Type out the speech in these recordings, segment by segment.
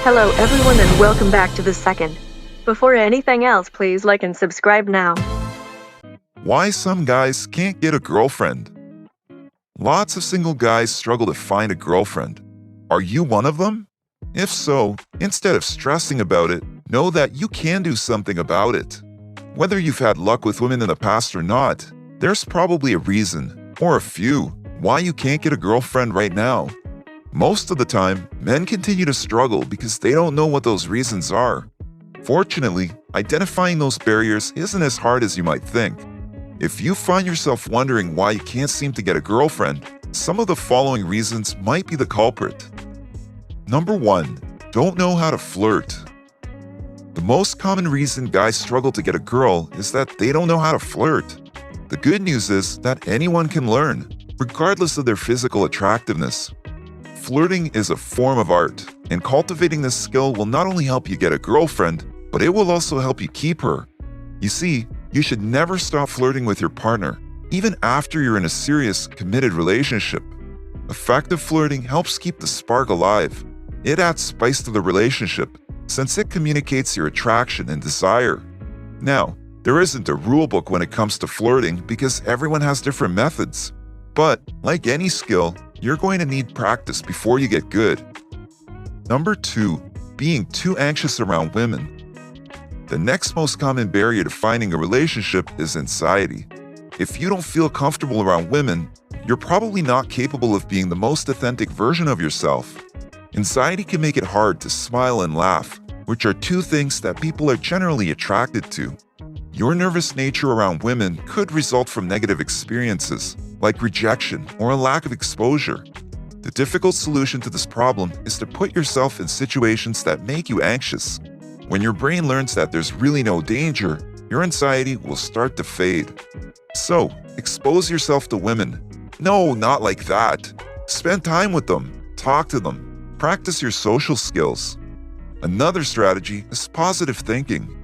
Hello everyone and welcome back to the second. Before anything else, please like and subscribe now. Why some guys can't get a girlfriend. Lots of single guys struggle to find a girlfriend. Are you one of them? If so, instead of stressing about it, know that you can do something about it. Whether you've had luck with women in the past or not, there's probably a reason, or a few, why you can't get a girlfriend right now. Most of the time, men continue to struggle because they don't know what those reasons are. Fortunately, identifying those barriers isn't as hard as you might think. If you find yourself wondering why you can't seem to get a girlfriend, some of the following reasons might be the culprit. Number 1. Don't know how to flirt. The most common reason guys struggle to get a girl is that they don't know how to flirt. The good news is that anyone can learn, regardless of their physical attractiveness. Flirting is a form of art, and cultivating this skill will not only help you get a girlfriend, but it will also help you keep her. You see, you should never stop flirting with your partner, even after you're in a serious, committed relationship. Effective flirting helps keep the spark alive. It adds spice to the relationship, since it communicates your attraction and desire. Now, there isn't a rule book when it comes to flirting because everyone has different methods. But, like any skill, you're going to need practice before you get good. Number 2. Being too anxious around women. The next most common barrier to finding a relationship is anxiety. If you don't feel comfortable around women, you're probably not capable of being the most authentic version of yourself. Anxiety can make it hard to smile and laugh, which are two things that people are generally attracted to. Your nervous nature around women could result from negative experiences, like rejection or a lack of exposure. The difficult solution to this problem is to put yourself in situations that make you anxious. When your brain learns that there's really no danger, your anxiety will start to fade. So, expose yourself to women. No, not like that. Spend time with them, talk to them, practice your social skills. Another strategy is positive thinking.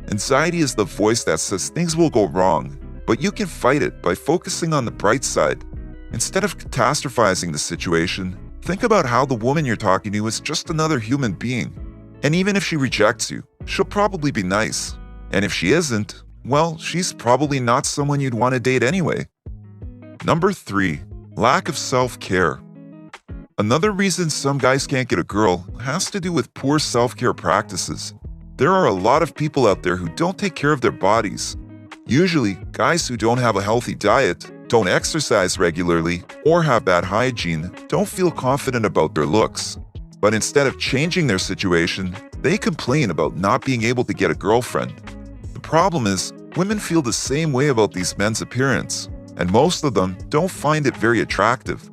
Anxiety is the voice that says things will go wrong, but you can fight it by focusing on the bright side. Instead of catastrophizing the situation, think about how the woman you're talking to is just another human being. And even if she rejects you, she'll probably be nice. And if she isn't, well, she's probably not someone you'd want to date anyway. Number 3. Lack of self-care. Another reason some guys can't get a girl has to do with poor self-care practices. There are a lot of people out there who don't take care of their bodies. Usually, guys who don't have a healthy diet, don't exercise regularly, or have bad hygiene don't feel confident about their looks. But instead of changing their situation, they complain about not being able to get a girlfriend. The problem is, women feel the same way about these men's appearance, and most of them don't find it very attractive.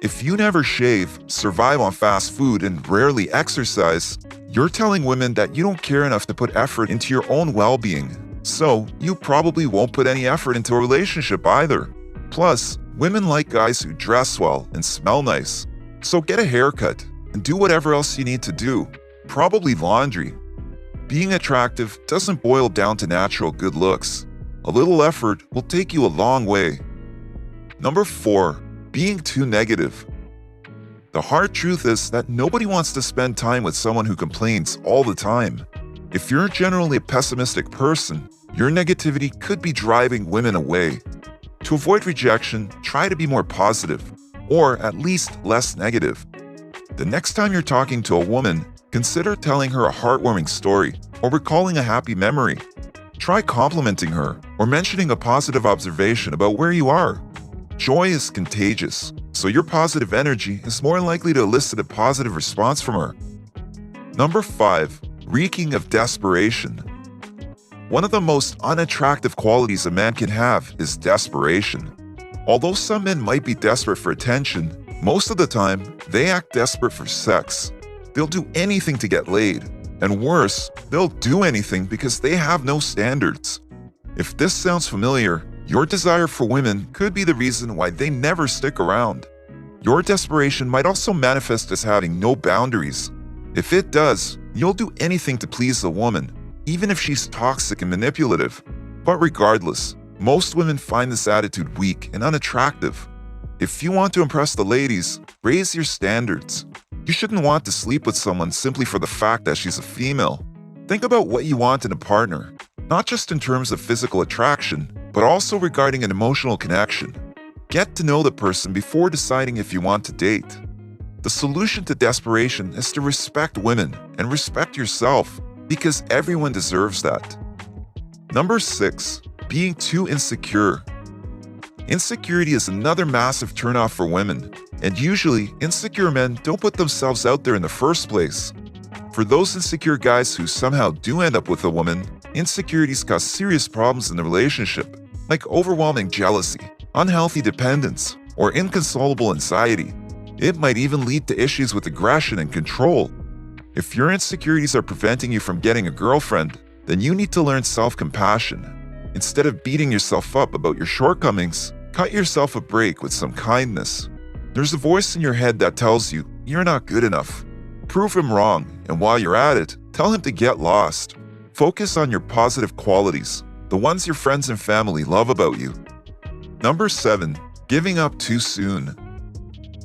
If you never shave, survive on fast food, and rarely exercise, you're telling women that you don't care enough to put effort into your own well-being. So, you probably won't put any effort into a relationship either. Plus, women like guys who dress well and smell nice. So get a haircut and do whatever else you need to do, probably laundry. Being attractive doesn't boil down to natural good looks. A little effort will take you a long way. Number 4. Being too negative. The hard truth is that nobody wants to spend time with someone who complains all the time. If you're generally a pessimistic person, your negativity could be driving women away. To avoid rejection, try to be more positive, or at least less negative. The next time you're talking to a woman, consider telling her a heartwarming story or recalling a happy memory. Try complimenting her or mentioning a positive observation about where you are. Joy is contagious, so your positive energy is more likely to elicit a positive response from her. Number 5. Reeking of desperation. One of the most unattractive qualities a man can have is desperation. Although some men might be desperate for attention, most of the time, they act desperate for sex. They'll do anything to get laid. And worse, they'll do anything because they have no standards. If this sounds familiar, your desire for women could be the reason why they never stick around. Your desperation might also manifest as having no boundaries. If it does, you'll do anything to please a woman, even if she's toxic and manipulative. But regardless, most women find this attitude weak and unattractive. If you want to impress the ladies, raise your standards. You shouldn't want to sleep with someone simply for the fact that she's a female. Think about what you want in a partner, not just in terms of physical attraction, but also regarding an emotional connection. Get to know the person before deciding if you want to date. The solution to desperation is to respect women and respect yourself, because everyone deserves that. Number 6. Being too insecure. Insecurity is another massive turnoff for women, and usually, insecure men don't put themselves out there in the first place. For those insecure guys who somehow do end up with a woman, insecurities cause serious problems in the relationship, like overwhelming jealousy, unhealthy dependence, or inconsolable anxiety. It might even lead to issues with aggression and control. If your insecurities are preventing you from getting a girlfriend, then you need to learn self-compassion. Instead of beating yourself up about your shortcomings, cut yourself a break with some kindness. There's a voice in your head that tells you you're not good enough. Prove him wrong, and while you're at it, tell him to get lost. Focus on your positive qualities, the ones your friends and family love about you. Number 7. Giving up too soon.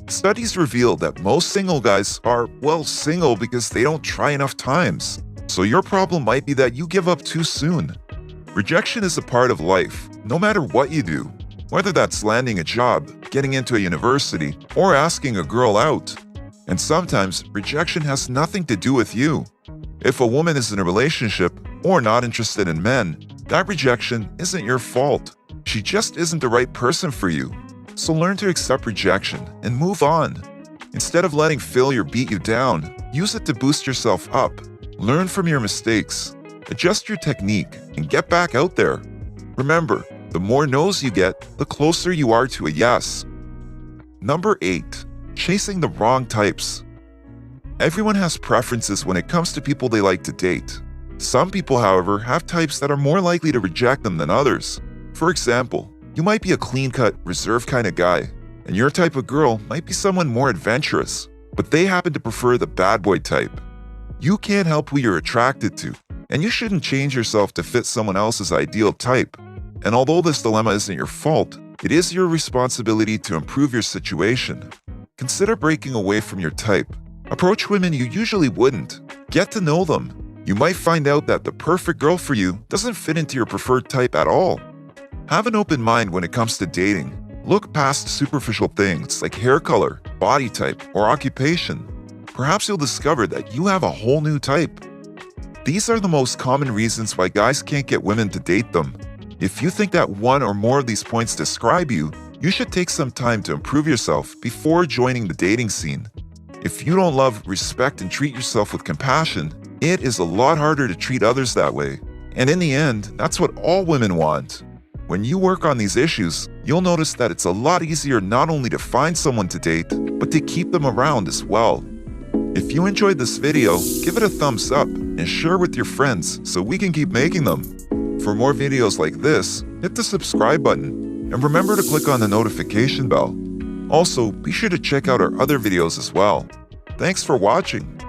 Studies reveal that most single guys are, well, single because they don't try enough times. So your problem might be that you give up too soon. Rejection is a part of life, no matter what you do. Whether that's landing a job, getting into a university, or asking a girl out. And sometimes, rejection has nothing to do with you. If a woman is in a relationship or not interested in men, that rejection isn't your fault. She just isn't the right person for you. So learn to accept rejection and move on. Instead of letting failure beat you down, use it to boost yourself up. Learn from your mistakes, adjust your technique, and get back out there. Remember, the more no's you get, the closer you are to a yes. Number 8. Chasing the wrong types. Everyone has preferences when it comes to people they like to date. Some people, however, have types that are more likely to reject them than others. For example, you might be a clean-cut, reserved kind of guy, and your type of girl might be someone more adventurous, but they happen to prefer the bad boy type. You can't help who you're attracted to, and you shouldn't change yourself to fit someone else's ideal type. And although this dilemma isn't your fault, it is your responsibility to improve your situation. Consider breaking away from your type. Approach women you usually wouldn't. Get to know them. You might find out that the perfect girl for you doesn't fit into your preferred type at all. Have an open mind when it comes to dating. Look past superficial things like hair color, body type, or occupation. Perhaps you'll discover that you have a whole new type. These are the most common reasons why guys can't get women to date them. If you think that one or more of these points describe you, you should take some time to improve yourself before joining the dating scene. If you don't love, respect, and treat yourself with compassion, it is a lot harder to treat others that way. And in the end, that's what all women want. When you work on these issues, you'll notice that it's a lot easier not only to find someone to date, but to keep them around as well. If you enjoyed this video, give it a thumbs up and share with your friends so we can keep making them. For more videos like this, hit the subscribe button and remember to click on the notification bell. Also, be sure to check out our other videos as well. Thanks for watching.